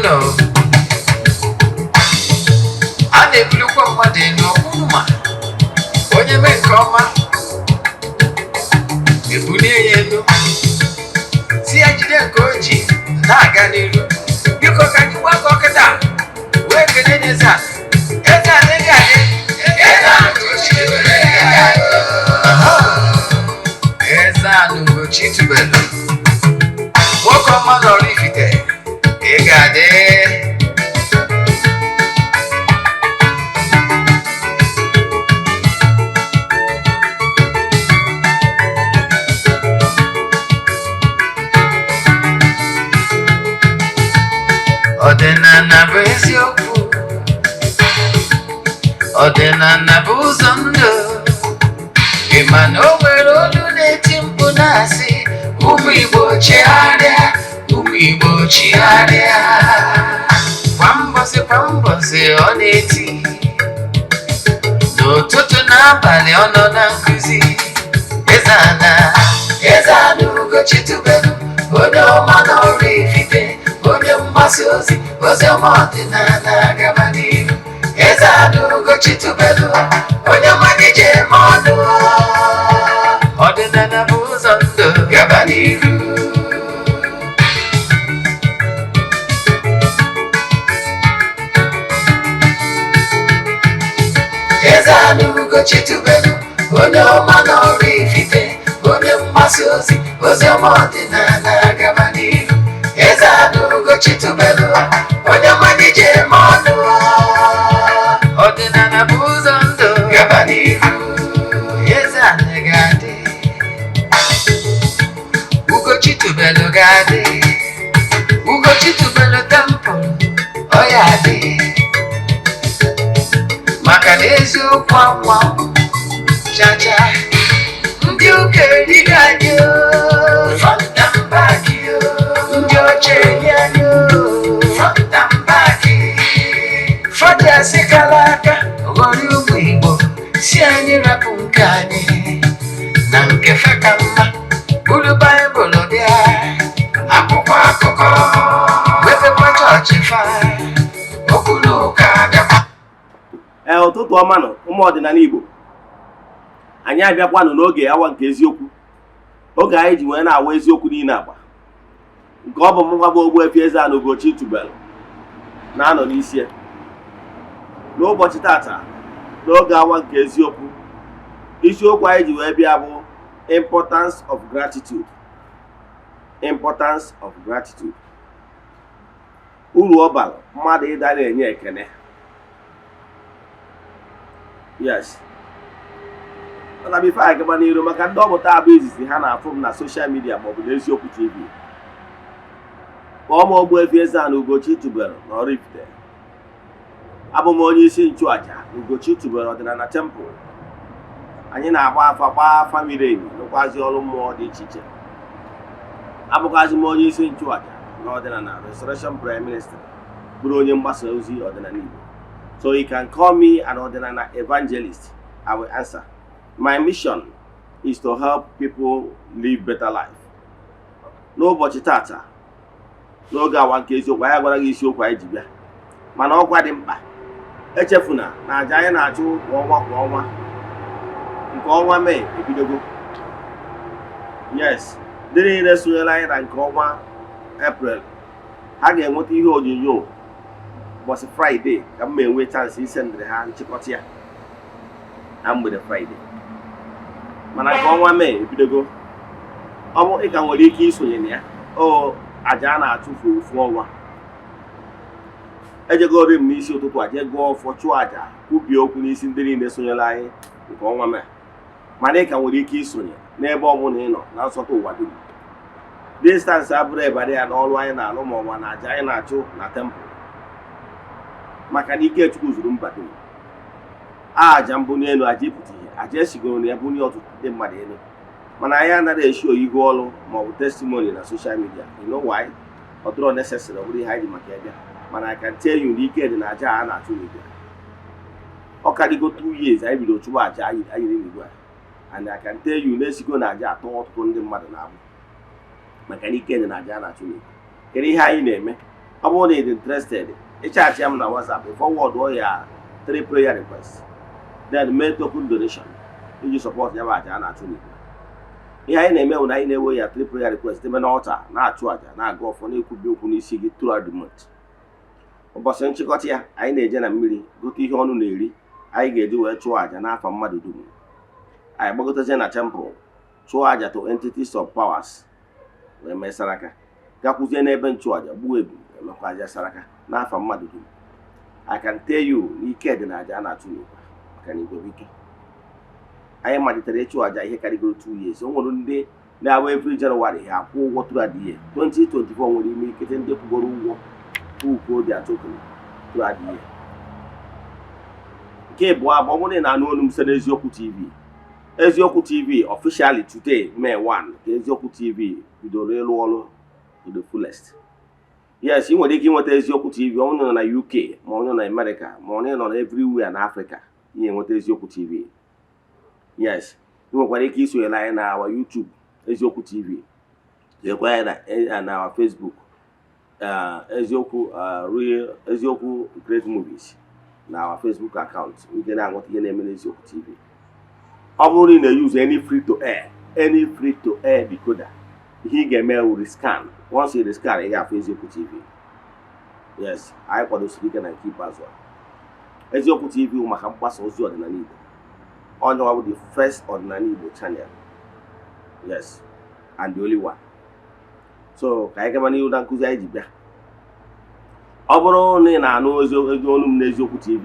no. And if you come one day, no woman. When you make come, you put it. See, I didn't go to Naganiru. You can walk on that. Where can you say? Eze-Ana ugochitubelu. Nwoke ọma na oraifite. Ị ga-adị. Ọdịnala bụ eziokwu. Ọdịnala bụ ụzọ ndụ. Ị ma na o nwere olu na-eti mkpu na-asị ụmụ Igbo chigharịa, ụmụ Igbo chigharịa. Kwa mbọsị ọ na-eti. N'ụtụtụ n'abalị ọ nọ na nkụzi. Eze-Ana ugochitubelu. Onye ọma na oraifite. Onye mgbasa ozi ọma ọdịnala gaba n'ihu. Eze-Ana ugochitubelu. Onye ọma na-eje eme ọnụ. Ọdịnala bụ ụzọ ndụ gaba n'ihu. Eze-Ana ugochitubelu. Onye ọma na oraifite. Onye mgbasa ozi ọma ọdịnala gaba n'ihu. Eze-Ana ugochitubelu. Onye ọma na-eje eme ọnụ. Ọdịnala bụ ụzọ ndụ gaba n'ihu. Eze-Ana ga-adị. Ugochitubelu ga-adị. Ugochitubelu temple ọ ya adị. Maka na eziokwu anwa chacha. Ndị ụka erighị anyị front and back. Ndị ọcha eri anyị front and back. Fọdụ asị kala aka ghọrọ ụmụ Igbo si anyị rapụ nke anyị na nke feka mma. Buru Baịbụl bịa akwụkwọ akụkọ wepekwa chọọchị fa okwu n'ụka agakwa. Ụtụtụ ọma nọ ụmụ ọdịnala Igbo. Anyị abịakwanụ n'oge awa nke eziokwu. Oge anyị ji wee na-awa eziokwu niile agba. Nke ọ bụ mụ nwa bụ Ogbuefi Eze-Ana ugochitubelu na-anọ n'isi ya. N'ụbọchị tata n'oge awa nke eziokwu, isiokwu anyị ji wee bịa bụ importance of gratitude. Importance of gratitude. Uru ọ bara mmadụ ịda na-enye ekene. Yes. Mana bifo anyị gaba n'iru maka ndị ọmụta abụ izizi ha na-afụ m na soshal midia maọbụ n'eziokwu TV. Kpọọ m Ogbuefi Eze-Ana ugochitubelu na oraifite. Abụ m onye isi nchụaja ugochitubelu ọdịnala temple. Anyị na-agba afa miri emi n'ụkwazi ọrụ mmụọ dị iche iche. Abụkwazi m onye isi nchụaja na ọdịnala Restoration Prime Minister, bụrụ onye mgbasa ozi ọdịnala Igbo. So you can call me an ọdịnala evangelist. I will answer. My mission is to help people live better life. N'ụbọchị tata n'oge awa nke eziokwu anyị gwara gị isiokwu anyị ji bịa, mana ọkwa dị mkpa. Echefuna na aja anyị na-achụ kwa ọnwa nke ọnwa Mee ebidogo. Yes, ndị niile sonyere anyị na nke ọnwa April ha ga-enweta ihe onyonyo ụbọchị Fraịde ka m enwe chansị isendịrị ha nchịkọta ya na mgbede Fraịde. Mana nke ọnwa Mee ebidogo. Ọ bụ ị ka nwere ike isonye na ya. Aja a na-achụfu ofu ọnwa. Ejegoro m n'isi ụtụtụ aja gụọ ọfọ chụọ aja kwubie okwu n'isi ndị niile sonyere anyị nke ọnwa Mee. Mana ị ka nwere ike isonye n'ebe ọ bụla ị nọ na nsọtụ ụwa dum. Distansị abụrụ ebara ya n'ọrụ anyị na-alụ ma ọnwa na aja anyị na-achụ na tempụl. Maka na ike Chukwu zuru mba dum. Aja mbụ n'elu aja ịpụta ihe aja esigoro na ya bụ nye ọtụtụ ndị mmadụ elu. Mana anyị anaghị eshi oyigo ọrụ maọbụ testimony na social media. You know why? Ọ dịrọ necessary ọ bụrụ ihe anyị ji maka ebe. Mana I can tell you na ike dị na aja a na-achụ n'igwe. Ọ karịgo 2 years anyị bido chụwa aja anyị n'igwe. And I can tell you na-esigo na aja atọ ọtụtụ ndị mmadụ na-abụ. Maka na ike dị na aja a na-achụ n'igwe. Kedu ihe anyị na-eme? ọ bụrụ na ị dị interested ịchaatị m na WhatsApp forward ya 3 prayer requests then mee token donation iji support ya bụ aja a na-achụ n'Igbo. Ihe anyị na-eme bụ na anyị na-ewe ya 3 prayer requests debe n'ọta na-achụ aja na-aga ọfọ na-ekwubi okwu n'isi gị throughout the month. Ụbọchị nchịkọta ya anyị na-eje na mmiri gote ihe ọnụ na-eri anyị ga-eji wee chụọ aja n'afọ mmadụ dum. Anyị gbagotezie na temple chụọ aja to entities of powers wee mee saraka gakwuzie n'ebe nchụaja gbuo ebu emekwa aja saraka n'afọ mmadụ dum. I can tell you n'ike dị na aja a na-achụ n'Igbo maka na Igbo bụ ike. Anyị malitere ịchụ aja ihe karịgoro 2 years. O nwere ndị na-awa every January ha akwụ ụgwọ throughout the year. 2024 nwere ime ikete ndị kwụgoro ụgwọ uko dị token throughout the year. Nke bụ abụ ọ bụrụ na anụ olu m site n'Eziokwu TV. Eziokwu TV officially today May 1 ka Eziokwu TV bidoro ịrụ ọrụ to the fullest. Yes, ị nwere ike ịnweta Eziokwu TV ọ nọ na UK ma ọ nọ na America ma ọ nọ na everywhere na Africa. Ị nweta Eziokwu TV. Yes, ị nwekwara ike isonyere anyị na our YouTube Eziokwu TV. Lekwa anyị na our Facebook Eziokwu Great Movies na our Facebook account. Ị ga na-aghọta ihe na-eme n'Eziokwu TV. Ọ bụrụ na ị na-use any free to air decoder, ihe ị ga-eme wụ scan. Once you scan, ị ga-afụ Eziokwu TV. Yes, anyị kwadosiri ike na nke ikpeazụ. Eziokwu TV wụ maka mgbasa ozi ọdịnala Igbo. Onye ọ bụ the first ọdịnala Igbo channel. Yes, and the only one. So ka anyị gaba n'ihu na nkụzi anyị ji bịa. Ọ bụrụ na ị na-anụ ozi olu m n'Eziokwu TV,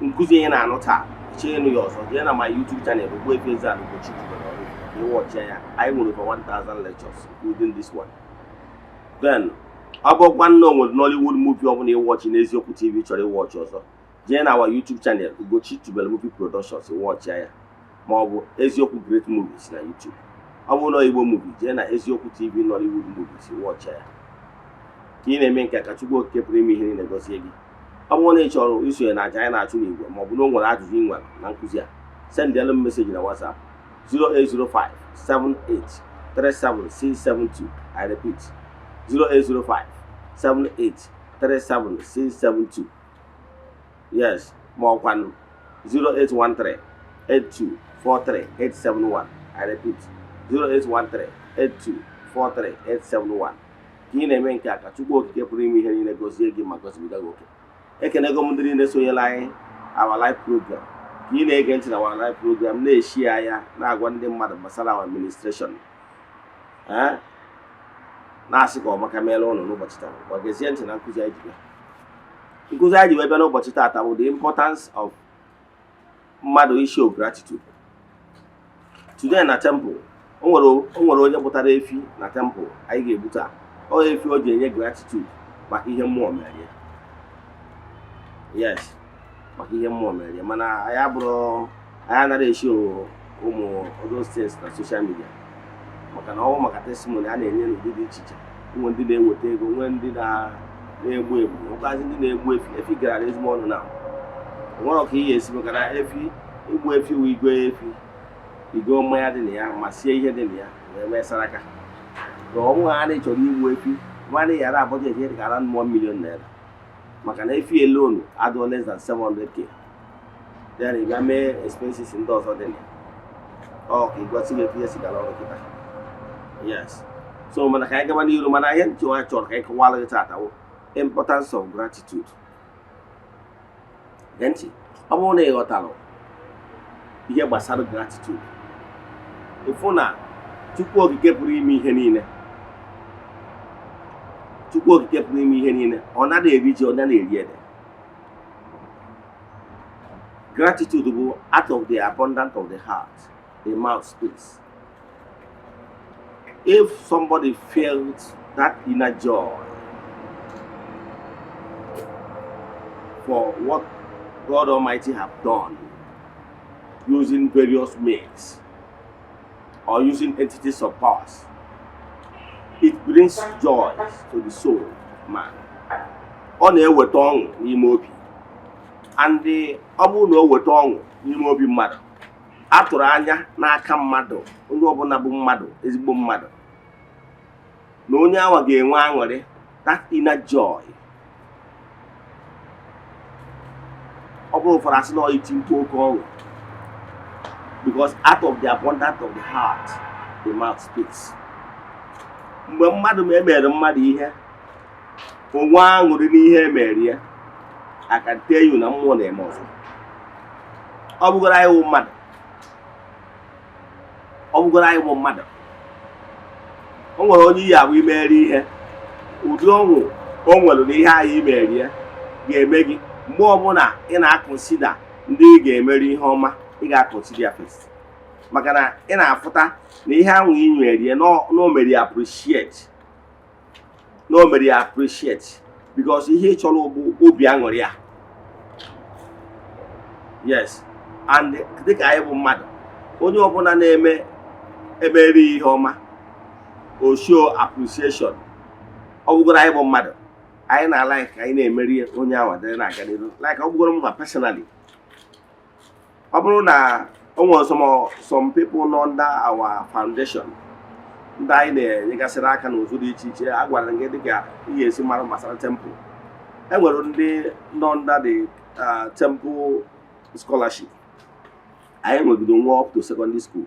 nkụzi ihe na-anụ taa chenu ya ọzọ jee na my YouTube channel Ogbuefi Eze-Ana ugochitubelu ka ị watch ya. Anyị nwere over 1000 lectures including this one. Then ọ bụkwa nna onwere Nollywood movie ọ bụla ị watch n'Eziokwu TV chọrọ ị watch ọzọ jee na our YouTube channel Ugochitubelu Movie Productions watch ya ma ọ bụ Eziokwu Great Movies na YouTube. Ọ bụrụ na Igbo movie jee na Eziokwu TV Nollywood Movies watch ya. Ka ị na-eme nke ka Chukwu Okike pụrụ ime ihe niile gozie gị. Ọ bụrụ na ị chọrọ isonye na aja anyị na-achụ n'Igbo ma ọ bụ na o nwere ajụjụ ị nwere na nkụzi a, sendịalụ m meseji na WhatsApp 0805 78 37672. I repeat 0805 78 37672. Yes, ma ọkwanụ 0813 8243871. I repeat 0813 8243871. Ka ị na-eme nke a ka Chukwu Okike pụrụ ime ihe niile gozie gị ma gozibiga gị oke. Ekenego m ndị niile sonyela anyị our live program. Ka ị na-ege ntị na our live program na-eshi ya na-agwa ndị mmadụ gbasara our administration. Na-asị ka ọ maka meela ụnụ n'ụbọchị taa. Ọ gezie ntị na nkụzi anyị ji bịa. Nkụzi anyị ji wee bịa n'ụbọchị taata bụ the importance of mmadụ show gratitude. Today na temple o nwere onye pụtara efi na temple anyị ga-ebu taa. Ọ efi o ji enye gratitude maka ihe mmụọ mere ya. Yes, maka ihe mmụọ mere ya, mana anyị abụrụ anyị anaghị eshi ụmụ those things na social media maka na ọwụ maka testimony a na-enye n'ụdị dị iche iche. Nwe ndị na-eweta ego, nwe ndị na-egbu egbu, nwekwazi ndị na-egbu efi gara ezigbo ọnụ na nwere ọka ihe esi maka na igbu efi wụ igo efi igo mmanya dị na ya ma sie ihe dị na ya wee mee saraka. Na ọnwụ ha na-echọrọ igbu efi nwanne yara abọjet ihe dị ka around 1 million naira maka na efi alone adụ less than 700k. Then ị ga mee expenses ndị ọzọ dị na ya. Ọ ka ịgwasị gị efi esi gara ọrụ kịta. Yes, so mana ka anyị gaba n'iru, mana ihe nchọrọ ka anyị kọwara gị taata bụ importance of gratitude. Gee ntị, ọ bụrụ na ị ghọtara ihe gbasara gratitude, ịfụ na Chukwu Okike pụrụ ime ihe niile. Chukwu Okike pụrụ ime ihe niile, ọ naghị eri ji, ọ naghị eri ede. Gratitude bụ out of the abundance of the heart, the mouth speaks. If somebody felt that inner joy for what God Almighty have done using various means or using entities of powers, it brings joy to the soul of man. Ọ na-eweta ọṅụ n'ime obi. And ọ bụrụ na o weta ọṅụ n'ime obi mmadụ, atụrụ anya n'aka mmadụ, onye ọbụla bụ mmadụ, ezigbo mmadụ, na onye ahụ ga-enwe aṅụrị that inner joy. Ọ bụrụ ụfọdụ asị na ọ iti mkpu oke ọṅụ, because out of the abundance of the heart the mouth speaks. Mgbe mmadụ emere mmadụ ihe, onwe aṅụrị n'ihe emere ya, I can tell you na mmụọ na-eme ọzọ. Ọ bụgoro anyị wụ mmadụ, ọ bụgoro anyị wụ mmadụ, o nwere onye iyi abụ imeri ihe, ụdị ọṅụ o nwere na ihe anyị imeri ya ga-eme gị mgbe ọbụla ị na-akọnsida ndị ị ga-emeri ihe ọma, ị ga-akọnsida ya first, maka na ị na-afụta na ihe ahụ ị nwere ya no mere appreciate, no mere appreciate, because ihe ị chọrọ bụ obi aṅụrị ya. Yes, and dịka anyị bụ mmadụ, onye ọbụla na-emeri ihe ọma, o show appreciation. Ọ bụgoro anyị bụ mmadụ, anyị na-ala ka anyị na-emeri onye ahụ dịrị na-aga n'ihu. Like ọ bụgoro m personally, ọ bụrụ na o nwere some people nọ under our foundation, ndị anyị na-enyegasịrị aka n'ụzọ dị iche iche, a gwara gị dịka ihe esi mara gbasara temple. E nwere ndị nọ under the temple scholarship. Anyị nwegido nwa up to secondary school.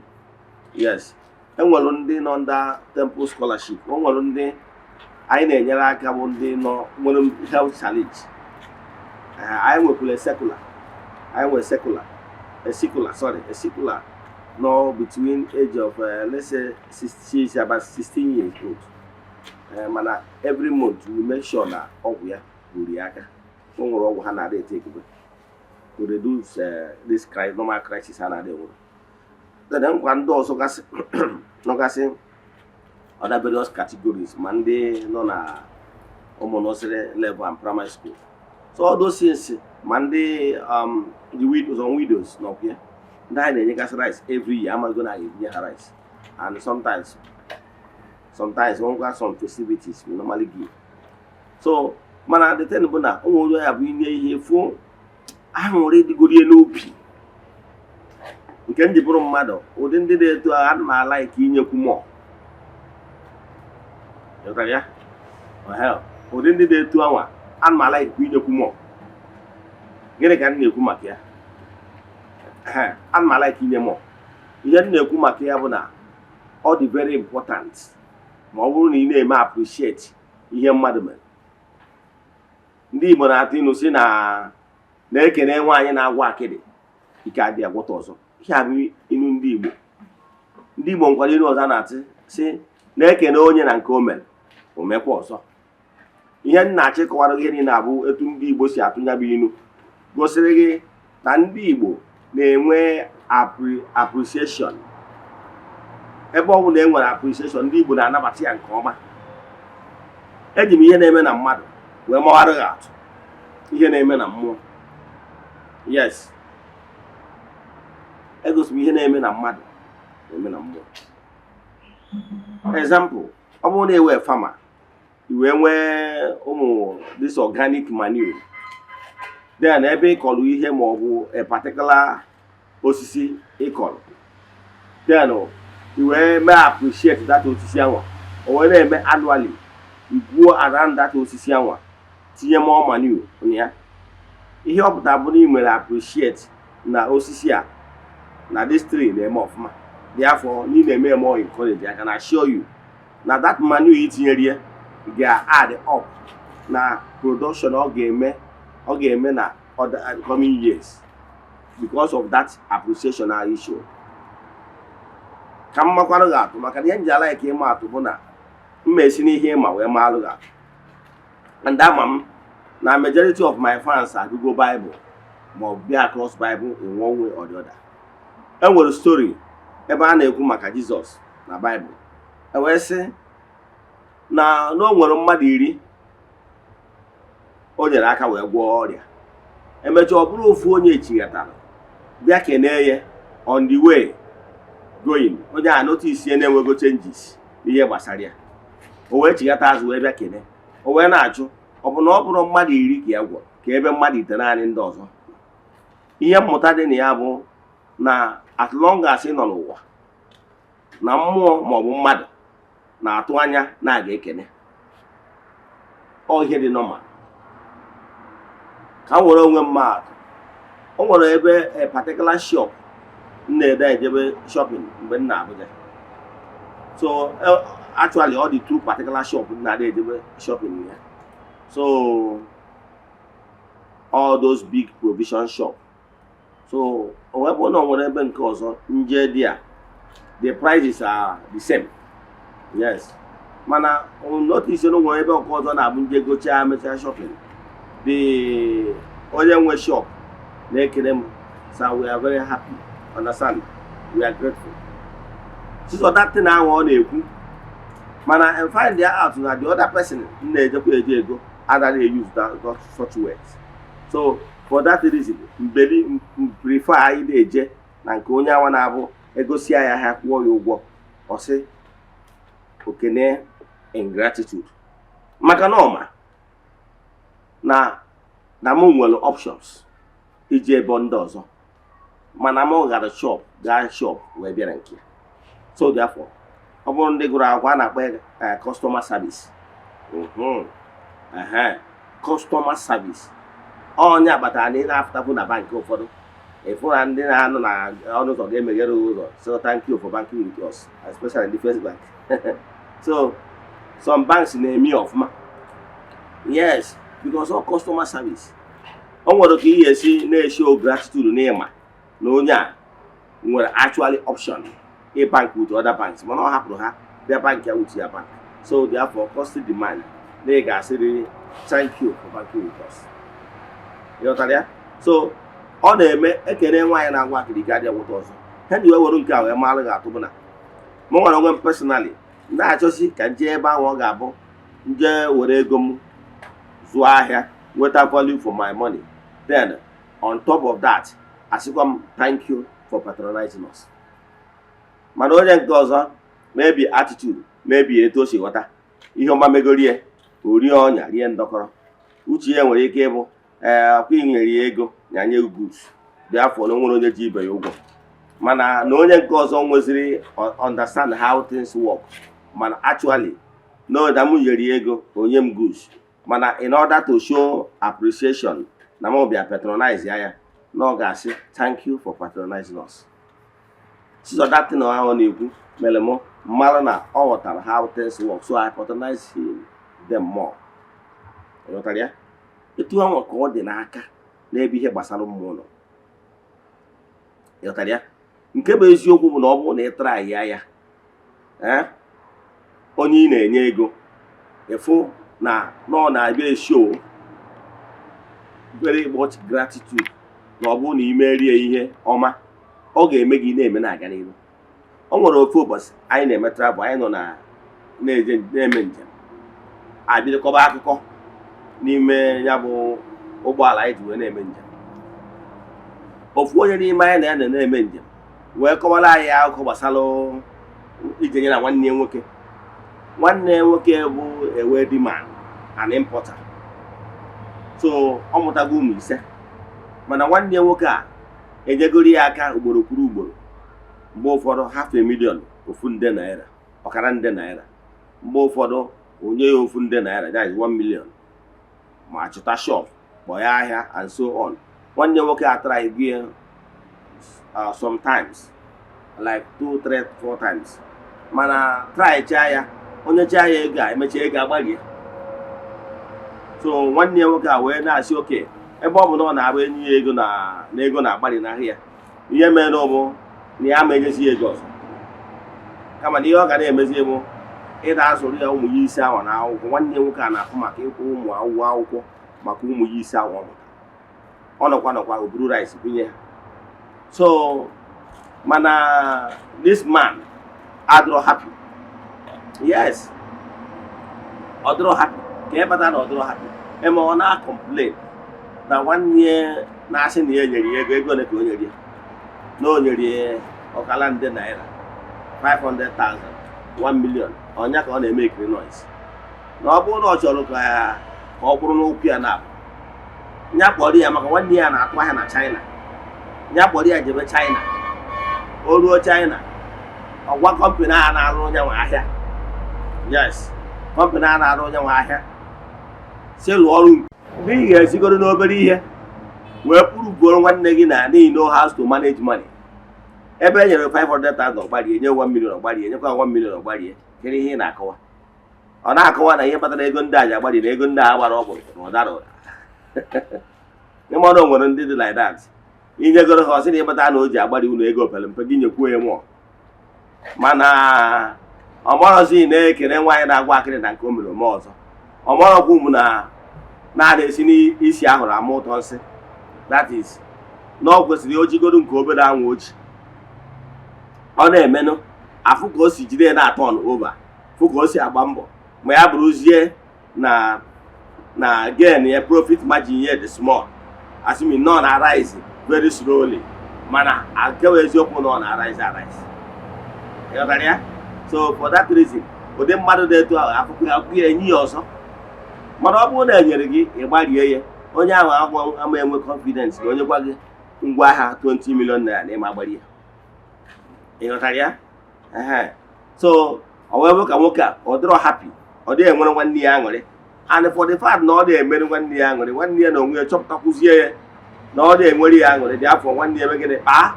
Yes, e nwere ndị nọ under temple scholarship. O nwere ndị anyị na-enyere aka bụ ndị nọ nwere health challenge. Anyị nwekwara secular. Anyị nwere a secular no between age of let's say she's about 16 years old. Mana every month we make sure na ọgwụ ya buru ya aka. O nwere ọgwụ ha na-adị etekebe to reduce this normal crisis ha na-adị enwere. Then nkwa ndị ọzọ nọgasị other various categories, ma ndị nọ na ụmụ nursery level and primary school. So all those things, ma ndị the widows nọ here, ndị anyị na-enyegasị rice every year. I'm going to give her rice, and sometimes when we got some festivities we normally give. So mana the thing bụ na ụmụ onye ya bụ inye ihe fụ ahụrụ dịgoro n'obi nke m ji bụrụ mmadụ. Ụdị ndị na-eto ana m ala ike inyekwu mmụọ. Ụdị ndị na-eto anwa ana m ala ike inyekwu mmụọ. Gịnị ka m na-ekwu maka ya? Ana m ala ike inye mmụọ. Ihe m na-ekwu maka ya bụ na ọ dị very important ma ọ bụrụ na ị na-eme appreciate ihe mmadụ mere. Ndị Igbo na-atụ ilu si na-ekene nwaanyị na-agwa akịdị ike adị agwọta ọzọ. Ihe a bụ inu ndị Igbo. Ndị Igbo nkwado ilu ọzọ na-atị si na-ekene onye na nke o mere o mekwa ọzọ. Ihe m na-achịkọwara gị niile abụ etu ndị Igbo si atụnya bụ inu gosiri gị na ndị Igbo na-enwe appreciation. Ebe ọ bụ na enwere appreciation, ndị Igbo na-anabata ya nke ọma. Eji m ihe na-eme na mmadụ wee mawara gị atụ ihe na-eme na mmụọ. Yes, egosi m ihe na-eme na mmadụ na-eme na mmụọ. Example, ọ bụrụ na ewe farmer, iwe nwee ụmụ this organic manure, then ebe ịkọlụ ihe ma ọ bụ a particular osisi ịkọlụ, then iwe mee appreciate that osisi anwa, o wee na-eme annually, igwuo around that osisi anwa, tinye more manure ya. Ihe ọ pụtara bụ na ị nwere appreciate na osisi a na this tree na-eme ọfụma. Therefore, you na-eme more encourage. I can assure you na that manure itinyere ya ga-add up na production ọ ga-eme na other coming years because of that appreciation I issue. Ka m makwara gị atụ maka na ihe nji ala ike ịma atụ bụ na mma esi n'ihe ịma wee maalụ gị atụ. And ama m na majority of my fans agụgo Bible ma ọ bịa across Bible in one way or the other. E nwere story ebe a na-ekwu maka Jizọs na Bible. E wee sị na o nwere mmadụ 10 o nyere aka wee gwọọ ọrịa. Emechaa ọ bụrụ ofu onye chighatara bịa kenee ya on the way going. Onye a notice na-enwego changes n'ihe gbasara ya. O wee chighata azụ wee bịa kenee. O wee na-ajụ ọ bụ na ọ bụrụ mmadụ 10 ka ya gwọrọ ka ebe mmadụ 9 naanị ndị ọzọ. Ihe mmụta dị na ya bụ na as long as ị nọ n'ụwa na mmụọ ma ọ bụ mmadụ na-atụ anya na-aga ekene. ọ ihe dị normal. Ka m were onwe mmadụ, o nwere ebe a particular shop m na-ede ejebe shopping mgbe m na-Abuja. So actually all the two particular shop m na-ede ejebe shopping ya. So all those big provision shop. So whenever no nwere ebe nke ọzọ nje dị a, the prices are the same. Yes. Mana notice no nwere ebe nke ọzọ na-abụ nje gocha mecha shopping. The onye nwe shop na-ekele m, so we are very happy, understand, we are grateful. So that thing ahụ ọ na-ekwu, mana and find out na the other person na-ejekwa eje ego anaghị use that such words. So for that reason, mbeli prefer anyị na-eje na nke onye awa na-abụ egosi ya ha kwụọ ya ụgwọ, ọ sị okene ingratitude. Maka na ọma na m nwere options iji ebe ndị ọzọ, mana m gara gaa shop wee bịara nke. So therefore, ọ bụrụ ndị gụrụ akwụkwọ a na-akpọ customer service. Customer service onye agbata na ị na-afụtapụ na bank ụfọdụ, ịfụra ndị na-anọ na ọnụ ụzọ ga-emeghere ụzọ, so thank you for banking with us, especially in the first bank. So some banks na-eme ọfụma. Yes, because of customer service. O nwere ka ihe esi na-show gratitude n'ịma na onye a nwere actually option bank with other banks, mana ọ hapụrụ ha bịa bank ya with ya bank. So therefore cost demand na ị ga-asịrị thank you for banking with us. Ịghọtara ya? So ọ na-eme ekele nwaanyị na-agwa akịrịka dị agwụta ọzọ. Ha ji wee were nke a wee mara ga-atụ bụ na m nwere onwe m personally na-achọsi ka nje ebe ahụ ọ ga-abụ nje were ego m zụọ ahịa, nweta value for my money. Then on top of that, asịkwa m thank you for patronizing us. Mana onye nke ọzọ, maybe attitude, maybe etu o si ghọta ihe ọma megorie, orie ọnya rie ndọkọrọ, uche ya nwere ike ịbụ ọkwa inyere ya ego na nye goods, dị afọ na nwere onye ji ibe ya ụgwọ. Mana na onye nke ọzọ nweziri understand how things work, mana actually no da m nyere ya ego onye m goods, mana in order to show appreciation na m bịa patronize ya na ọ ga-asị thank you for patronizing us. So that thing ahụ na-ekwu mere m mara na ọ ghọtara how things work, so I patronize them more. Ịghọtara ya? Etu ahụ ka ọ dị n'aka n'ebe ihe gbasara mmụọ nọ. Ịghọtara ya? Nke bụ eziokwu bụ na ọ bụrụ na ị try ya onye ị na-enye ego, ịfụ na ọ na-abịa show very much gratitude, na ọ bụrụ na ị merie ihe ọma, ọ ga-eme gị na-eme na-aga n'ihu. O nwere ofe ụbọchị anyị na-eme travel, anyị nọ na-eme njem, abịakọba akụkọ n'ime ya bụ ụgbọala anyị ji wee na-eme njem. Ofu onye n'ime anyị na ya na-eme njem wee kọwara anyị akụkọ gbasara ije nye na nwanne ya nwoke. Nwanne ya nwoke bụ a wealthy man, an importer. So ọ mụtago ụmụ 5, mana nwanne ya nwoke a enyegoro ya aka ugboro kwuru ugboro, mgbe ụfọdụ $500,000, ofu nde naira, ọkara nde naira, mgbe ụfọdụ onye ya ofu nde naira, that is 1 million, ma chụta shop kpọọ ya ahịa and so on. Nwanne nwoke a try bie sometimes like 2, 3, 4 times, mana try chaa ya, onye chaa ya ego a emecha ego agbaghị. So nwanne nwoke a wee na-asị oke ebe ọ bụ na ọ na-abụ enyi ya ego na ego na-agbalị n'ahịa, ihe mere na ọ bụ na ya ma enyezi ego ọzọ, kama na ihe ọ ga na-emezi bụ ịda azụrụ ya ụmụ ya 5 awa na akwụkwọ. Nwanne nwoke a na-afụ maka ịkwụ ụmụ akwụkwọ maka ụmụ ya 5 awa ọ nọkwa o buru rice bunye ha. So mana this man adịrọ happy. Yes, ọ dịrọ happy. Ka ebata na ọ dịrọ happy, eme ọ na-complain na nwanne na-asị na ya nyere ya ego ole ka o nyere ya, na o nyere ọkala nde naira, 500,000, 1 million. Ọnya ka ọ na-eme ekiri noise na ọ bụrụ na ọ chọrọ ka ọ bụrụ n'okwu ya na nya kpọrọ ya, maka nwanne ya na-atụ ahịa na China. Nya kpọrọ ya jebe China, o ruo China, ọgwa kọmpani a na-arụ onye nwe ahịa. Yes, kọmpani a na-arụ onye nwe ahịa si lụọ ọrụ mgbe ị ga-esigoro n'obere ihe wee pụrụ goro nwanne gị na n'ihi no house to manage money. Ebe e nyere 500,000 ọgbarie, enye 1 million ọgbarie, enyekwa 1 million ọgbarie, kedu ihe ị na-akọwa? Ọ na-akọwa na ihe kpatara ego ndị a ji agbari na ego ndị a gbara ọkpụrụ na ụdara ụda. Ịmara o nwere ndị dị like that. Inyegoro ha ọsị na ịkpata na o ji agbari unu ego pere mpe gị nyekwuo ya mụọ. Mana ọmarọzi na-ekele nwaanyị na-agwa akịrị na nke o mere ome ọzọ. Ọmarọkwu m na na-esi n'isi ahụrụ ama ụtọ nsị. That is, na ọ kwesịrị o jigoro nke obere anwụ oji. Ọ na-emenụ afụ ka o si jide na-atọ n'ova, fụ ka o si agba mbọ ma ya bụrụzie na gain ya profit margin ya dị small, assuming nọ na rise very slowly, mana akewa eziokwu nọ na rise. Ịghọtara ya? So for that reason, ụdị mmadụ na-eto ahụ afụkụ ya enyi ya ọzọ. Mana ọ bụrụ na enyere gị ịgbarie ya, onye ahụ ama enwe confidence na onye gwa gị ngwa ahịa 20 million naira na ịma agbari ya. Ịghọtara ya? So ọ wee bụ ka nwoke a ọ dịrọ happy, ọ dịghị enwere nwanne ya aṅụrị, and for the fact na ọ dị-emere nwanne ya aṅụrị, nwanne ya na onwe ya chọpụtakwuzie ya na ọ dị-enwere ya aṅụrị dị afọ nwanne ya eme gịnị kpaa.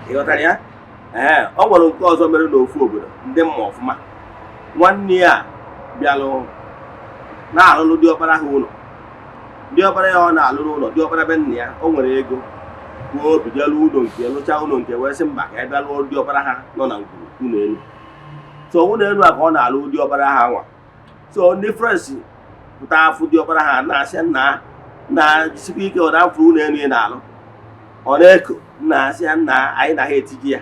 Ịghọtara ya? Ọ nwere nke ọzọ mere n'ofu obodo ndị mma ọfụma. Nwanne ya bịalụ na-alụlụ diọkpara ha ụlọ. Diọkpara ya ọ na-alụrụ ụlọ, diọkpara be nna ya o nwere ego kwuo obi bịalụ ụlọ nke lụchaa ụlọ nke wee sị mba ka ị bịa lụọ diọkpara ha nọ na ngwuru ụlọ elu. So ụlọ elu a ka ọ na-alụ diọkpara ha nwa. So ndị frens pụta afụ diọkpara ha na-asị na jisikwa ike ọ na-afụ ụlọ elu ị na-alụ. Ọ na-eko na-asị ya nna anyị na ha etiji ya.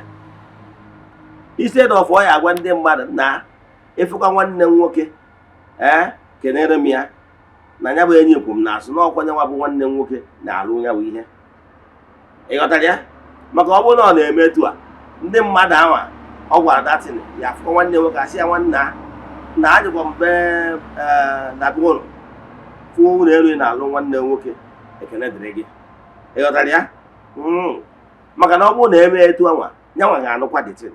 Isi edọfọ ọ ya agwa ndị mmadụ na ịfụkwa nwanne m nwoke kenere m ya na ya bụ enyi ekwu m na-asụ na ọkwa nyanwa bụ nwanne m nwoke na-alụ ya bụ ihe. Ịghọtara ya? Maka ọ bụrụ na ọ na-eme etu a, ndị mmadụ anwa ọ gwara datin ya afụkwa nwanne nwoke asị ya nwanne na ajụkwa mbe na be ụlọ fụọ ụlọ elu na-alụ nwanne nwoke, ekene dịrị gị. Ịghọtara ya? Maka na ọ bụrụ na eme etu anwa nyanwa ga-anụkwa dịtin.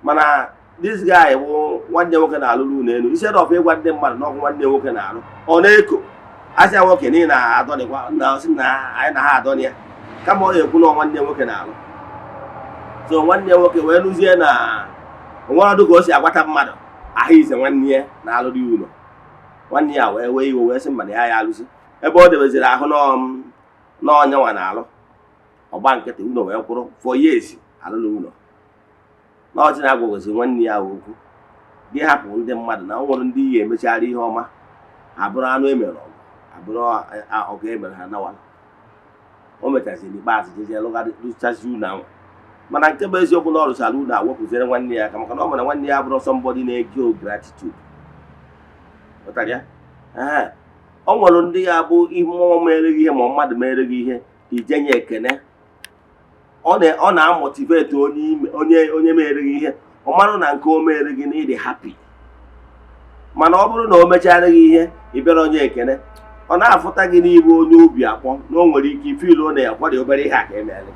Mana this guy bụ nwanne nwoke na-alụrụ ụlọ elu, isi edọfọ ịgwa ndị mmadụ na ọkụ nwanne nwoke na-alụ, ọ na-eko asị ya nwoke niile na-adọnịkwa na osi na anyị na ha adọnị ya kama ọ ga-ekwu na nwanne nwoke na-alụ. So nwanne nwoke wee lụzie na onweọdụ ka o si agwata mmadụ ahụ ize nwanne ya na-alụrụ ụlọ. Nwanne ya wee wee iwe wee sị mba na ya alụzi ebe ọ debeziri ahụ n'ọnyanwa na-alụ. Ọgba nkịtị ụlọ wee kwụrụ for years alụrụ ụlọ. N'ọchị na-agwagozi nwanne ya okwu gị hapụ ndị mmadụ na ọ nwere ndị ihe emechara ihe ọma abụrụ anụ emere ọgụ abụrụ ọgụ emere ha nawala. O mechaziri n'ikpeazụ jezie lụchazi ụlọ ahụ. Mana nke bụ eziokwu na ọ rụchara ụlọ a wepụziere nwanne ya aka maka na ọ mere nwanne ya abụrụ somebody na-ege gratitude. Pụtara ya? Ọ nwere ndị ya bụ mmụọ mere gị ihe ma mmadụ mere gị ihe ijenye ekene. Ọ na-amotivate onye mere gị ihe ọ marụ na nke o mere gị na ịdị happy. Mana ọ bụrụ na o mechara gị ihe ị bịara onye ekene, ọ na-afụta gị n'ibu onye obi akpọ na o nwere ike ifilu na ya kwado obere ihe a ka emere.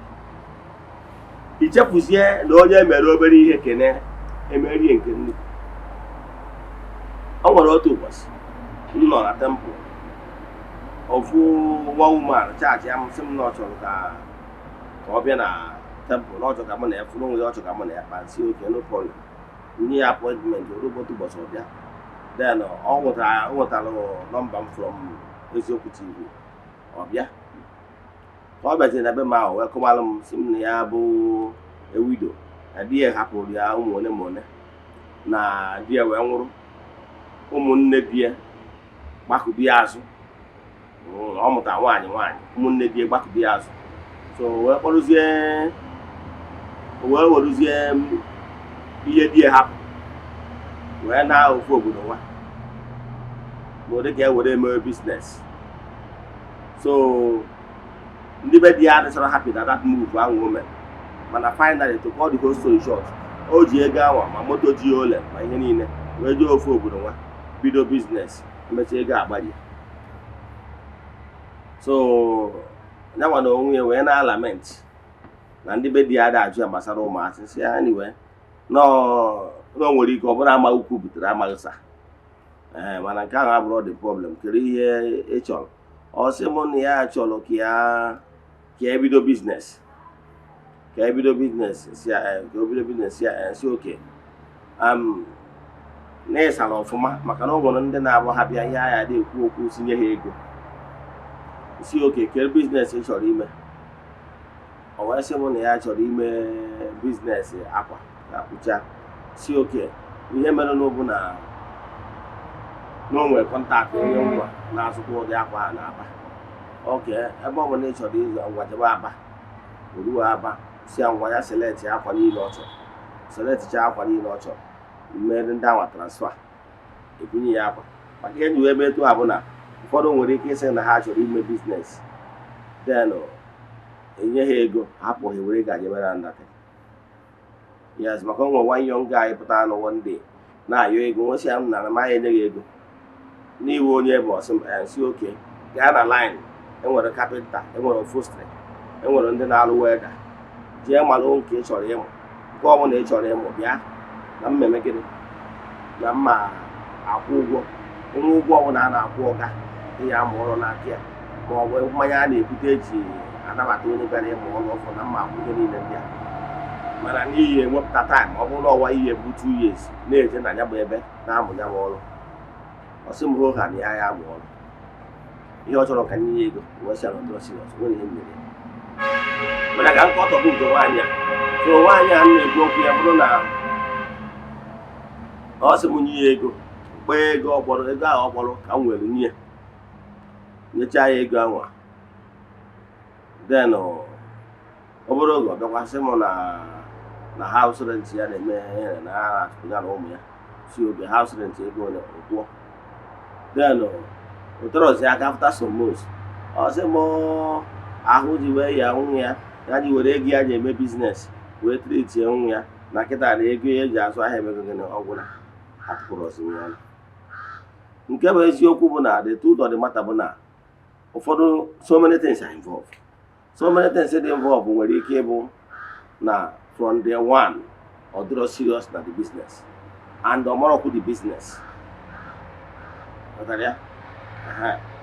Ichefuzie na onye mere obere ihe kene emerie nke nnukwu. Ọ nwere otu ụbọchị m nọ na temple, ofu nwa woman chaachị ya sị m na ọ chọrọ ka ọ bịa na temple na ọ chọrọ ka mụ na ya fụrụ onwe ya, ọ chọrọ ka mụ na ya kpansi oke no problem. Nye ya appointment otu ụbọchị ọ bịa. Then ọ nwetara nọmba m from Eziokwu TV. Ọ bịa ka ọ bịaziri na be m ahụ wee kọwalụ m sị m na ya bụ ewido na di ya hapụrụ ya ụmụ one ma one na di ya wee nwụrụ. Ụmụnne di ya gbakụbi ya azụ. Ọ mụtara nwaanyị, ụmụnne di ya gbakụbi ya azụ. So wee weruzie ihe di ya hapụ wee na ofu obodo nwa ma ụdị ka e were eme business. So ndị be di ya adịchara happy na that move ahụ o mere. Mana finally to cut the whole story short, o ji ego awa ma moto ji ole ma ihe niile wee jee ofu obodo nwa bido business, emechaa ego agbari. So nyanwa na onwe ya wee na-lament na ndị be di ya ajụ ya gbasara ụmụasị si ya anyway na o nwere ike ọ bụrụ amaghị ukwu butere amaghị sa. mana nke ahụ abụrụ the problem. Kedu ihe ị chọrọ? Ọ sị m na ya chọrọ ka ya ebido biznes, ka ebido biznes si oke na-esara ọfụma, maka na ọ nwere ndị na-abụ ha bịa ihe ya dị ekwu okwu sinye ha ego si oke kere biznes ị chọrọ ime. Ọ wee sị m na ya chọrọ ime biznes akwa ga-akpụcha si oke ihe mere n'ụbụ na o nwere kọntaktị onye nwa na-azụkwa ụdị akwa ha na-aba. Oke, ebe ọ bụla ị chọrọ ịzụ ngwa jebe Aba, oruo Aba si ngwa ya seleti akwa niile ọ chọrọ, seleticha akwa niile ọ chọrọ, mmeri ndị anwa transfa ebunye ya akwa. Maka ihe nyiwe ebe etu a bụ na ụfọdụ nwere ike ịsị na ha chọrọ ime biznes den enye ha ego hapụ ha were ga-anyemere ndata. Yes, maka onwe nwa young guy pụta n'ụwa ndị na-ayọ ego nwesị ya m na amaghị enye gị ego n'iwu onye bụ ọsị oke gaa na line, enwere kapịnta, enwere ofostri, enwere ndị na-alụ weda, jee malụ nke ị chọrọ ịmụ, nke ọ bụla ị chọrọ ịmụ bịa na mmemme gịnị na mma akwụ ụgwọ. Onye ụgwọ ọbụla a na-akwụ ọga ihe amụ ọrụ n'aka ya, ma ọ bụ mmanya a na-ebute eji anabata onye bịara ịmụ ọrụ ọfụ na mma akwụ ihe niile ndị a. Mana n'ihi enwepụta taịm, ọ bụrụ na ọwa ihe bụ 2 years na-eje na ya bụ ebe na-amụ ya bụ ọrụ, ọsị m hụ ha na ya amụ ọrụ. Ihe ọ chọrọ ka nye ya ego wesịa n'ọdụrọsiriọs nwere ihe mmere. Mana ka nkọtọ bụ nke nwaanyị a, so nwaanyị a na-ekwu okwu ya bụrụ na ọ sị m nye ya ego, kpee ego ọkpọrọ, ego ahụ ọkpọrọ ka m nwere nye, nyechaa ya ego anwa. Den ọ bụrụ oge ọ bịakwasị m na haus rent ya na-eme ihe na ha atụpụnya na ụmụ ya si oge haus rent ego ole kwụọ. Den ụtọrọzi aka afta somos ọ sị m ahụ ji wee ya nwunye ya, ya ji were ego ya ji eme biznes wee tritie nwunye ya na kịta na ego ya eji azụ ahịa emego gịnị ọgwụ na atụpụrụ ya. Nke bụ eziokwu bụ na the truth of the matter bụ na ụfọdụ so many things are involved. So many things dị involved nwere ike ịbụ na from day one ọ dịrọ serious na the business and ọmarọkwu the business.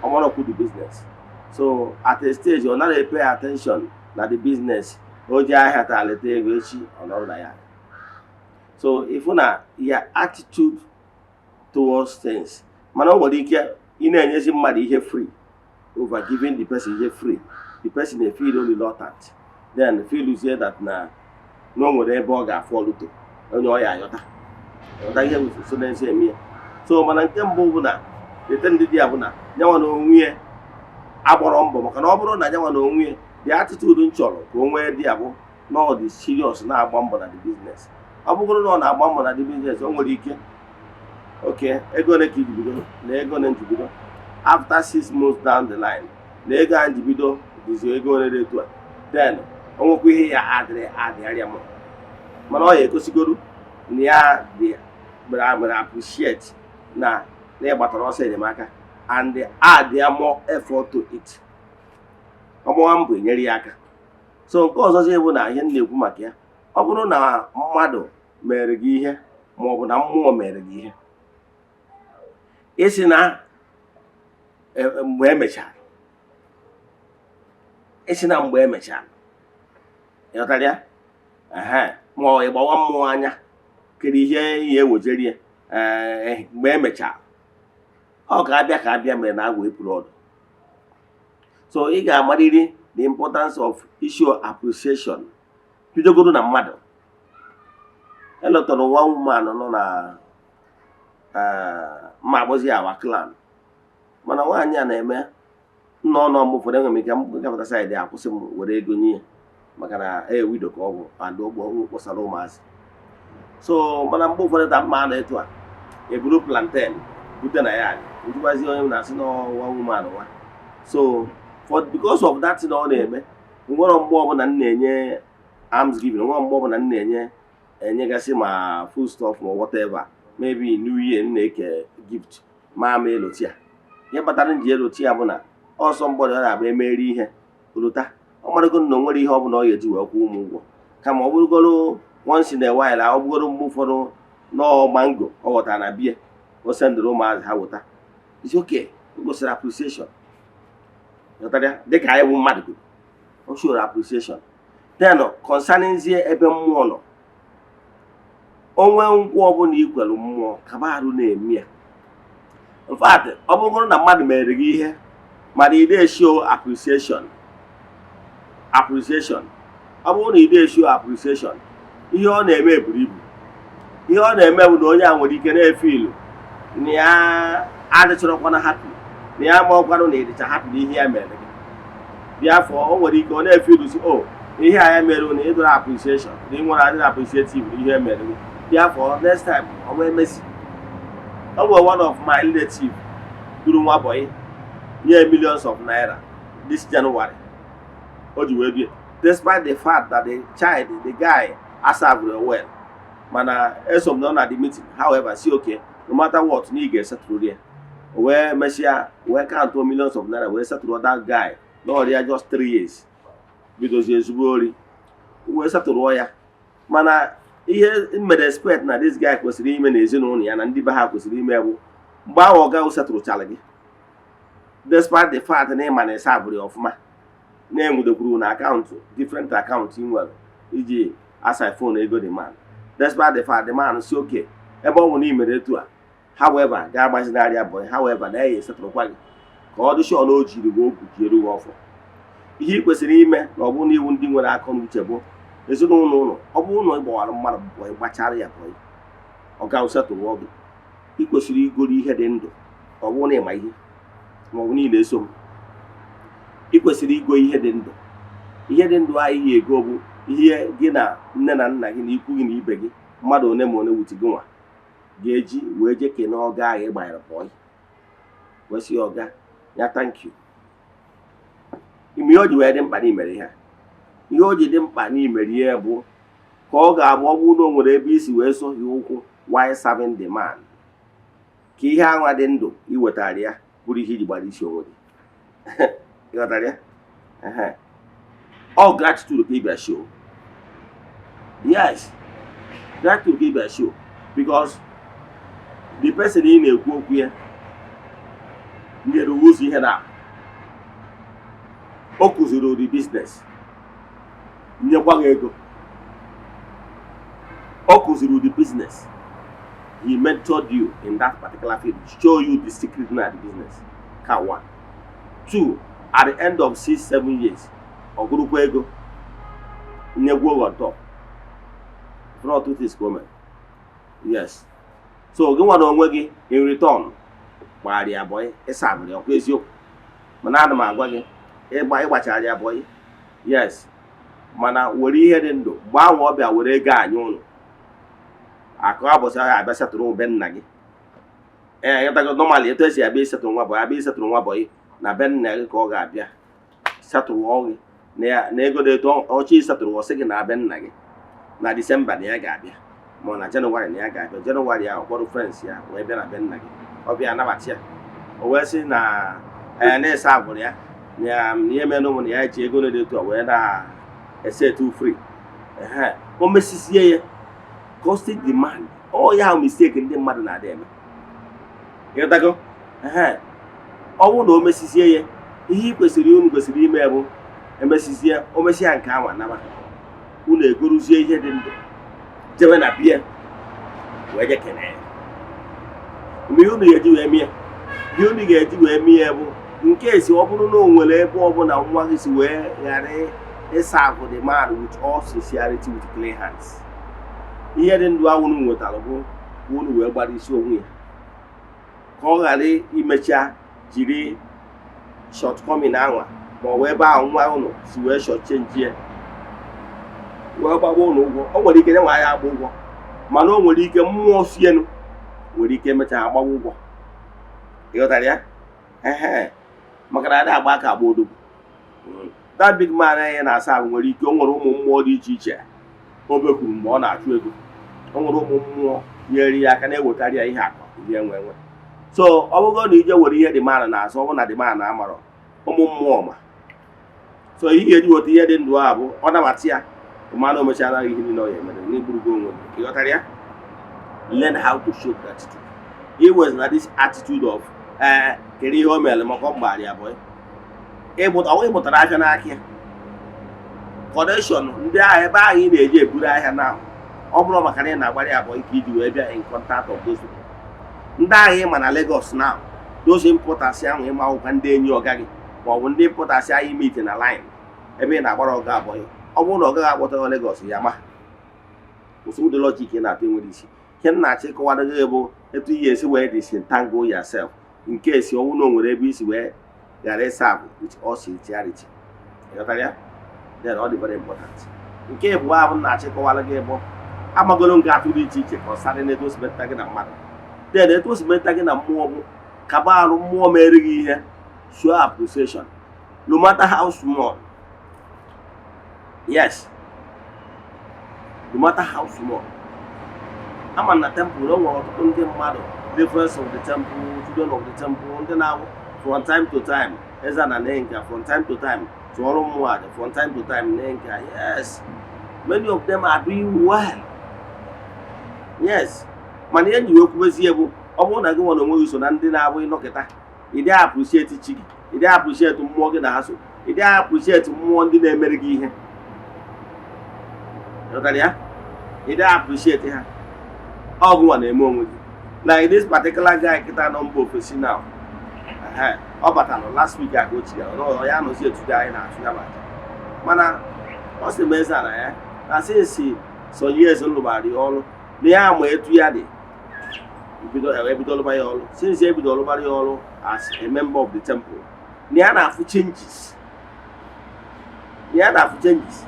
Ọmarọkwu the business. So at a stage ọ naghị pay attention na the business, o ji ahịa taa leta ego echi ọ nọrọ na ya. So ịfụ na your attitude towards things, mana o nwere ike ị na-enyezi mmadụ ihe free over giving the person ihe free. The person may feel reluctant, then feel say that na o nwere ebe ọ ga-afụ ọlụto onye ọ ya ayọta ihe bụ so na-esi eme ya. So mana nke mbụ bụ na ete ndị di ya bụ na nyanwa na onwe ya agbọrọ mbọ, maka na ọ bụrụ na nyanwa na onwe ya the attitude m chọrọ ka o nwee di ya bụ na ọ dị serious na-agba mbọ na the business. Ọ bụrụ na ọ na-agba mbọ na the business, o nwere ike oke ego ole ka iji bido na ego ole njibido after 6 months down the line na ego a njibido dizi ego ole dị etu a, then o nwekwa ihe ya adịgharịa m, mana ọ ya egosigoro na ya dị mere appreciate na ịgbatara ọsọ enyemaka and add more effort to it. Ọmụwa mbụ enyere ya aka. So nke ọzọzi bụ na ihe m na-ekwu maka ya, ọ bụrụ na mmadụ mere gị ihe ma ọ bụ na mmụọ mere gị ihe, isi na mgbe emechara ịghọtara ya, ma ọ ịgbawa mmụọ anya kedu ihe ya ewejeri ya mgbe emechara, ọ ga-abịa mere na agwa epụrụ ọdụ. So ị ga-amarịrị the importance of issue appreciation bidogoro na mmadụ. Elọtọrọ nwa woman nọ na mma agbọzi awa clan, mana nwaanyị a na-eme nna ọnụ m ụfọdụ enwere m ike gapụta saịdị akwụsị m were ego nye maka na wido ka ọ bụ adụ ụgbọ kpọsara ụmụazị. So mana mgbe ụfọdụ ta mma na etu a eburu plantain bute na ya njikwazi onye na-asị n'ọnwa woman nwa. So because of that na ọ na-eme, nwere mgbe ọbụla m na-enye arms giving, nwere mgbe ọbụla m na-enye enyegasị ma food stuff ma whatever, maybe new year na-eke gift ma eloti ya. Ihe kpatara nji eloti ya bụ na ọsọ mgbọdụ ọ na-agba emeri ihe lụta ọ marago na nwere ihe ọbụla ọ ga-eji wee kwụọ ụmụ ụgwọ, kama ọ bụrụgoro once in a while, ọ bụgoro mgbe ụfọdụ nọọ mango ọ ghọtara na bie o sendịrị ụmụazị ha weta is okay, o gosiri appreciation. Dịka anyị bụ mmadụ kwuru, o showed appreciation. Then concerning ebe mmụọ nọ, onwe nkwa ọbụla ikwelu mmụọ kaba arụ na-eme ya. In fact, ọ bụrụ na mmadụ mere gị ihe mana ị na-show appreciation, ọ bụrụ na ị na-show appreciation, ihe ọ na-eme buru ibu. Ihe ọ na-eme bụ na onye a nwere ike na-efe ilu na ya adịchọrọkwana happy, na ya maọkwanụ na ịdịcha happy na ihe ya mere gị. Bịafọ o nwere ike ọ na-efe ilu si ihe a ya mere na ịdọrọ appreciation, na ị nwere adịrị appreciative na ihe mere gị. Bịafọ next time ọ nwee mesi. O nwere one of my relative duru nwa boy nye millions of naira this January. O ji wee bie, despite the fact that the guy served well. Mana eso m nọ na the meeting, however, see okay, no matter what, na ị ga-esetụrụ ya. Wee mesịa wee count millions of naira wee setụrụ that guy n'ọrịa just 3 years. Bidozie ezigbo ori wee setụrụ ya. Mana ihe mere expect na this guy kwesịrị ime na ezinụlọ ya na ndị be ha kwesịrị ime bụ mgbe ahụ ọga setụrụchala gị, despite the fact na ịma na ịsa abụrụ ya ọfụma, na-enwedekwuru na akaụntụ different akaụntụ ị nwere iji asa phone ego the man. Despite the fact the man si okay, ebe ọ bụ na ị mere etu a, however ga-agbazinarị ya boy, however na ya esetụrụkwa gị ka ọ dị sure na o jiri gị okwu jiere gị ọfọ. Ihe ị kwesịrị ime na ọ bụrụ na iwu ndị nwere akọ na uche bụ ezinụlọ ụlọ, ọ bụrụ na ị gbawara mmadụ bụ ịgbachara ya boy, ọ ga-esetụrụ gị. Ị kwesịrị igoro ihe dị ndụ, ọ bụrụ na ịma ihe ma ọ bụ niile eso m. Ị kwesịrị igo ihe dị ndụ. Ihe dị ndụ anyị ego bụ ihe gị na nne na nna gị na ikwu gị na ibe gị, mmadụ one ma one wuti gị nwa ga-eji wee je kene ọga ahụ ị gbanyere boy, wee sị ọga ya thank you. Ime ihe o ji wee dị mkpa n'imere ihe a, ihe o ji dị mkpa n'imere ihe bụ ka ọ ga-abụ ọ bụrụ na o nwere ebe isi wee so ya ụkwụ why serving the man, ka ihe anwa dị ndụ iwetara ya bụrụ ihe iji gbara isi onwe gị. Ịghọtara ya? All gratitude ka ị bịa show. Yes, gratitude ka ị bịa show because the person ị na-ekwu okwu ya nyere ụzọ ihe na o kụziri ụdị business, nyekwa gị ego. O kụziri ụdị business, he mentored you in that particular field, show you the secret na the business. Ka one. Two, at the end of 6-7 years, ọ gụrụkwa ego nyegwuo on top. Not two things coming. Yes. So gị nwa na onwe gị in return gbara ya boy, ịsabụrụ ọkwa eziokwu. Mana ana m agwa gị ịgbachara ya boy. Yes. Mana were ihe dị ndụ gbaa nwa ọbịa were ego anyị ụlọ. Akụ abụsị ahụ abịa setụrụ be nna gị. Ịtago normally etu esi abịa isetụrụ nwa boy, abịa isetụrụ nwa boy na be nna gị ka ọ ga-abịa setụrụ ọgị na ego dị etu ọchị isetụrụ ọsị gị na be nna gị na Disemba na ya ga-abịa ma na Jenụwarị na ya ga-abịa. Jenụwarị ahụ kpọrọ friends ya wee bịa na be nna gị, ọ bịa anabata ya, o wee sị na na-ese agwụrụ ya na ihe mere ụmụ na ya ji ego dị etu a wee na-ese etu free. O mesisie ya cost demand, ọ ya mistake ndị mmadụ na-adị eme. Ịghọtago? Ọ bụrụ na o mesisie ya, ihe ị kwesịrị unu kwesịrị ime bụ emesisie o mesịa nke ahụ anaba unu egoruzie ihe dị ndụ jebe na bia wee je kene ya. Mgbe unu ga-eji wee mie ihe unu ga-eji wee mie bụ nke esi ọ bụrụ na o nwere ebe ọbụla nwa gị si wee ghara ịsa ahụ the man with all sincerity with clean hands. Ihe dị ndụ ahụ unu nwetara bụ unu wee gbara isi onwe ya ka ọ ghara imecha jiri shortcoming anwa ma ọ wee ebe ahụ nwa unu si wee short change ya wee gbagba ụlọ ụgwọ. O nwere ike nwa ya agba ụgwọ, mana o nwere ike mmụọ sienu nwere ike emecha agbawa ụgwọ. Ịghọtara ya? Maka na ada agba aka agba odogwu. That big man anyị na-asa ahụ nwere ike o nwere ụmụ mmụọ dị iche iche o bekwuru mgbe ọ na-achụ ego. O nwere ụmụ mmụọ nyere ya aka na-ewetara ya ihe akụ ihe enwe. So ọ bụrụ na ije were ihe dị mara na-azụ, ọ bụ na dị mara na amarọ ụmụ mmụọ ma. So ihe ga-eji weta ihe dị ndụ a bụ ọ nabata ya mmanụ o mechara ihe niile ọ ya emere n'igburugo onwe gị. Ịghọtara ya? Learn how to show gratitude. He was na this attitude of kedu ihe o mere maka ọ gbara ya boy. Ịmụtara ahịa n'aka ya. Connection ndị ahụ ebe ahụ ị na-eji eburu ahịa na ọ bụrụ maka na ị na-agbara ya boy ka iji wee bịa in contact of those people. Ndị ahụ ị ma na Lagos now, those importers ahụ ịma akwụkwọ ndị enyi ọga gị ma ọ bụ ndị importers ahụ meet na line ebe ị na-agbara ọga abụọ. Ọ bụrụ na ọ gaghị agbọtara Lagos ya ma usoro ụdị logic na-atụ enwere isi. Ihe na-achọ ịkọwara gị bụ etu ihe esi wee disentangle yourself in case ọnwụ na o nwere ebe isi wee ghara ịsabụ with all sincerity. Ịghọtara ya? Then ọ dị very important. Nke bụ ahụ na-achọ ịkọwara gị bụ amagolo nke atụ dị iche iche concerning etu o si metụta gị na mmadụ. Then etu o si metụta gị na mmụọ bụ kaba arụ mmụọ mere gị ihe, show appreciation no matter how small. Yes, no matter how small. Ama na temple no nwere ọtụtụ ndị mmadụ, difference of the temple, children of the temple, ndị na-awụ from time to time Eze-Ana na-enka, from time to time tụọrọ mmụọ aja, from time to time na-enka. Yes, many of them are doing well. Yes, mana ihe nji wee kwubezie bụ ọ bụrụ na gị nwere onwe gị so na ndị na-abụ ịnọkịta, ị dị appreciate chi gị, ị dị appreciate mmụọ gị na ha so, ị dị appreciate mmụọ ndị na-emere gị ihe. Ịghọtara ya? Ị dị appreciate ha. Ọ gụnwa na-eme onwe gị. Like this particular guy kịta nọ mba ofesi now. Ọ batara last week a ka o chigara, ọ ya nọzi etude anyị na-achụ ya bacha. Mana ọ sị m Eze-Ana ya na since some years lụbara ya ọrụ na ya ma etu ya dị ebido lụba ya ọrụ. Since ebido lụbara ya ọrụ as a member of the temple, na ya na-afụ changes. Ya na-afụ changes.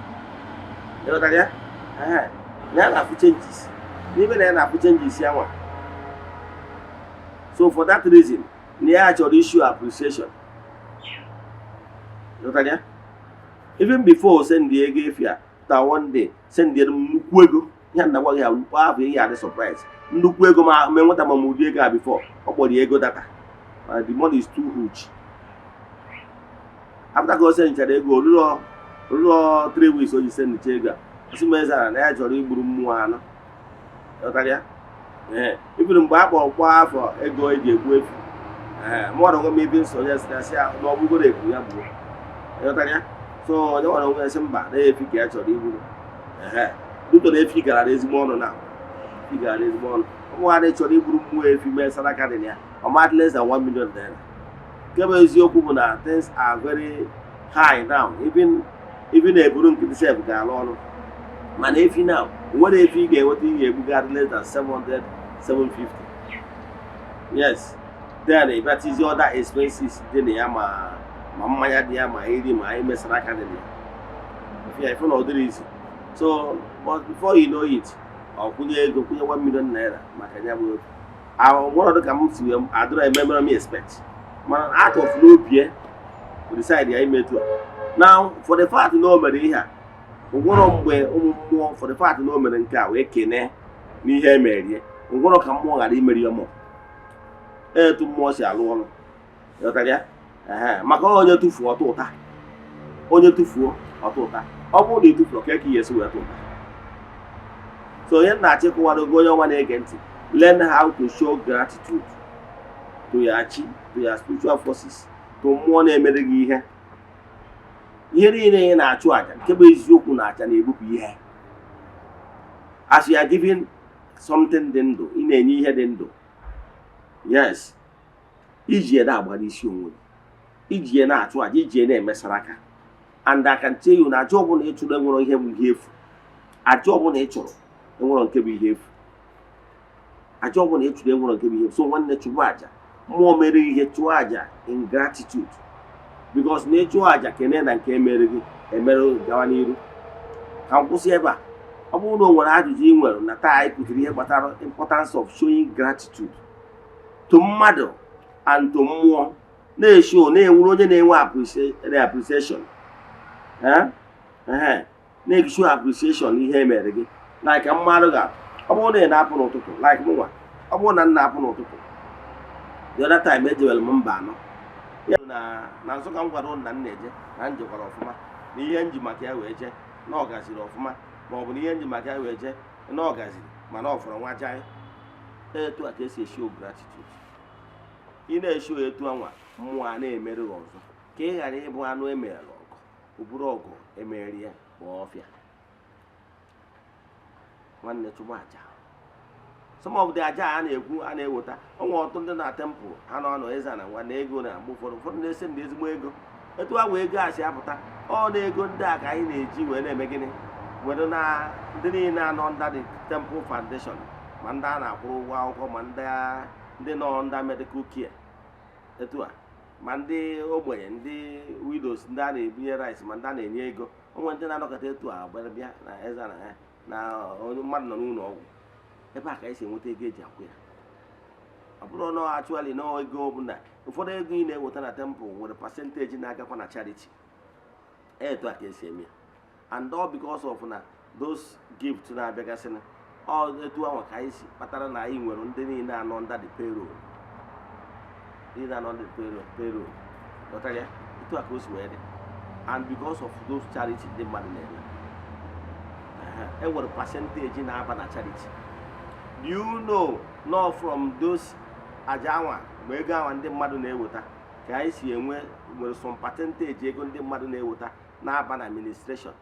Ịghọtara ya? Ya na-afụ changes. N'ime na ya na-afụ changes ya nwa. So for that reason, na ya chọrọ issue appreciation. Ịghọtara ya? Even before send ego efi a, ta one day send nnukwu ego. Ya na gwa gị nnukwu ahụ ihe adị surprise. Nnukwu ego ma nweta ma ụdị ego a before ọ kpọrọ ego data. The money is too huge. After go send ego ruo 3 weeks o ji send ego a. Ọsị m Eze-Ana na ya chọrọ igburu mmụọ anọ. Ịghọtara ya? Even mgbe a kpọrọ kwa afọ ego eji egbu efu, mmadụ nwe m ebe nsonye si ya na ọbụgoro efu ya gbuo. Ịghọtara ya? So onye nwere onwe esi mba na efi ka ya chọrọ igburu. Duto na efi gara ezigbo ọnụ na efi gara ezigbo ọnụ. Ụmụnwaanyị chọrọ igburu mmụọ efi mee sadaka dị ya ọ less than 1 million naira. Nke bụ eziokwu bụ na things are very high now. Even eburu nkịtị sef ga-alụ ọnụ. Mana efi now, nwere efi ga-enweta ihe ebugadị less than 700, 750. Yes, then ịbịa tizie other expenses dị na ya ma mmanya dị ya ma iri ma anyị mesara aka dị na ya. Ife na ọ dịrị isi. So, but before you know it, ọ kwụnye ego kwụnye 1 million naira maka ya bụ nwere ka m si adịrọ ememere m expect. Mana out of n'obi we decide ya imetu. Now, for the fact na o mere ihe a, ngwụrọ mgbe ụmụ mmụọ for the fact na o mere nke a wee kene n'ihe emerie, ngwụrọ ka mmụọ ghara imeri ya mụ. Etu mmụọ si alụ ọrụ. Ịghọtara ya? Maka onye tufuo ọtụ ụta. Onye tufuo ọtụ ụta. Ọ bụrụ na ịtụfuo ka ihe esi wee tụ ụta. So onye na-achịkọwara ogo onye ọma na-ege ntị, learn how to show gratitude to your chi, to your spiritual forces, to mmụọ na-emere gị ihe. Ihe niile ị na-achụ aja nke bụ eziokwu na aja na-ebupụ ihe. As you are giving something dị ndụ, ị na-enye ihe dị ndụ. Yes, iji ya na-agbara isi onwe gị, iji ya na-achụ aja, iji ya na-emesara aka. And I can tell you na aja ọbụla ị chụrụ enwere ihe bụ ihe efu. Aja ọbụla ị chụrụ enwere nke bụ ihe efu. Aja ọbụla ị chụrụ enwere nke bụ ihe efu. So nwanne chụrụ aja, mmụọ mere ihe chụọ aja in gratitude. Because na ịchụ aja kene na nke emere gị emere gawa n'iru. Ka m kwụsị ebe a. Ọ bụrụ na o nwere ajụjụ ị nwere na taa anyị kụziri ihe gbasara importance of showing gratitude to mmadụ and to mmụọ, na-esho na-enwere onye na-enwe appreciation. Na-esho appreciation ihe emere gị. Like mmadụ ga ọ bụrụ na ị na-apụ n'ụtụtụ, like mụnwa, ọ bụrụ na m na-apụ n'ụtụtụ, the other time ejewere m mba anọ. Na Nsụka m gwara na m na-eje na m jekwara ọfụma na ihe nji maka ya wee jee na ọ gaziri ọfụma, ma ọ bụ na ihe nji maka ya wee jee na ọ gaziri mana ọ fọrọ nwa jai. etu a ka esi show gratitude. Ị na-esho etu anwa mmụọ a na-emere ọzọ ka ị ghara ịbụ anụ emere ọgụ ụbụrụ ọgụ emere ya bụ ọfịa. Nwanne chụgba aja. Some of the aja a na-ekwu a na-eweta ọnwa ọtụ ndị na temple ha nọ Eze-Ana nwanne ego na-agba ụfọdụ na-ese ndị ezigbo ego etu a wee ego a si apụta ọ na ego ndị a ka anyị na-eji wee na-eme gịnị were na ndị niile anọ ndị the temple foundation ma ndị a na-akwụrụ ụgwọ akwụkwọ ma ndị nọ ndị medical care etu a ma ndị ogbenye ndị widows ndị a na-ebunye rice ma ndị a na-enye ego onwe ndị na-anọkọta etu a gbara bịa na Eze-Ana ha na onye mmadụ nọ n'ụlọ ọgwụ ebe a ka anyị si enweta ego eji akwụ ya. Ọ bụrụ na actually na ego ọbụla ụfọdụ ego ị na-eweta na temple nwere percentage na-agakwa na charity etu a ka esi eme ya, and all because of na those gifts na-abịagasị na ọ etu ahụ ka anyị si kpatara na anyị nwere ndị niile anọ under the payroll, ndị na-anọ the payroll ghọtara ya etu a ka o si wee dị, and because of those charity ndị mmadụ na-eme e nwere percentage na-aba na charity. Do you know no from those aja anwa ma ego anwa ndị mmadụ na-eweta ka anyị si nwere some percentage ego ndị mmadụ na-eweta na-aba na administration?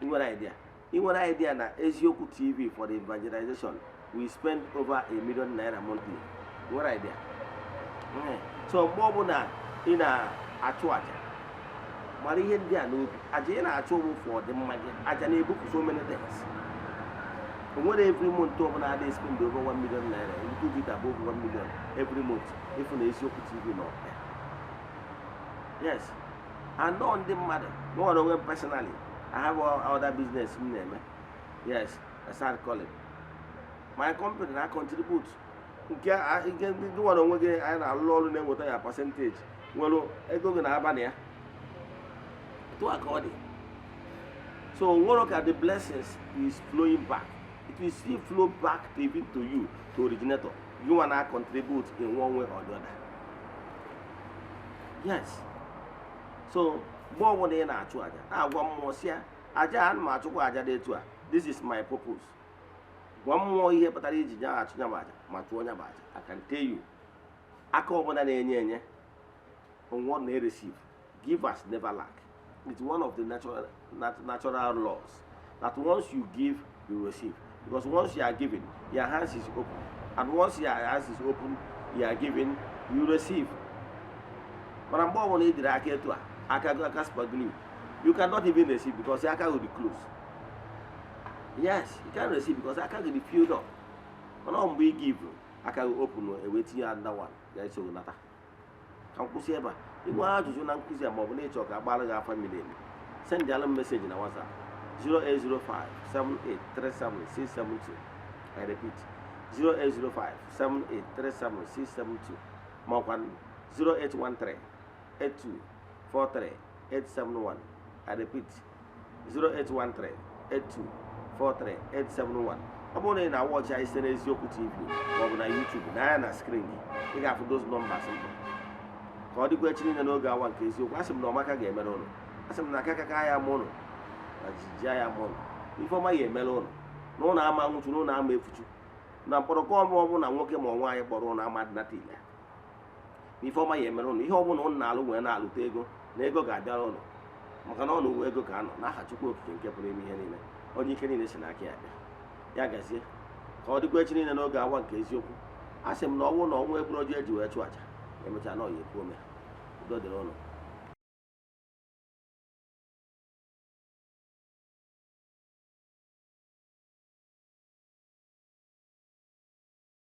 ị nwere idea na Eziokwu TV for the evangelization we spend over ₦1 million monthly. ị nwere idea? So mgbe ọbụla ị na-achụ aja mara ihe ndị a n'obi, aja ị na-achụ ụmụ for ọdịmma gị, aja na-ebupụ so many things. When every month they spend over ₦1 million, and you do it above 1 million every month, if on Eziokwu TV not there. Yes, and not on the matter. No one personally. I have other business in there. Yes, I start calling. My company I contribute. I can do one on again. I low name with a percentage. Well, I go in Albania to accord it. So look at the blessings is flowing back. It will still flow back even to you, to originator. You and I contribute in one way or the other. Yes. So, more one day na achụ aja. One more here. Aja and ma achụkwa aja dey too. This is my purpose. One more here kpatara iji ja achụ nya aja, ma chụọ nya aja. I can tell you. Aka ọbụla na-enye enye on what they receive. Givers never lack. It's one of the natural laws that once you give, you receive. Because once you are giving, your hands is open. And once your hands is open, you are giving, you receive. But I'm born on the aka glue. You cannot even receive because your aka will be closed. Yes, you can receive because aka will be filled up. But when we give, aka will open and wait till another one. There is another. Can you see ever? You want to do not see a mobile nature of a family. Send the message in our WhatsApp. 0805 7837 672. I repeat, 0805 7837 672. More 0813 8243 871. I repeat, 0813 8243 871. I'm in our watch. I send Eziokwu TV or on YouTube. Na screen. You have those numbers. Ka the question in n'oge awa nke eziokwu asị m na ọmaka ga-emere ụlọ, asị m na aka ya mụ ụlọ na jiji ya mụ ụlọ ifeọma ya emere ụlọ na ụlọ ama nwụchu na ụlọ ama efuchu na mkpọrọkọ ọbụ na nwoke ma nwaanyị kpọrọ ụlọ ama dịnata ile na ifeọma ya emere ụlọ ihe ọbụla ụlọ na-alụ wee na-alụta ego na ego ga-abịara ụlọ maka na ọ na ego ka anọ n'aha Chukwu Okike nke pụrụ ime ihe niile onye ike niile si n'aka ya bịa ya gazie. Ka ọ dịkwa echi niile n'oge awa nke eziokwu asị m na ọnwụ na ọnwụ eburu ọjọọ eji wee chụ aja emechaa na ọ ya ekwu ome udo dịrị ụnụ.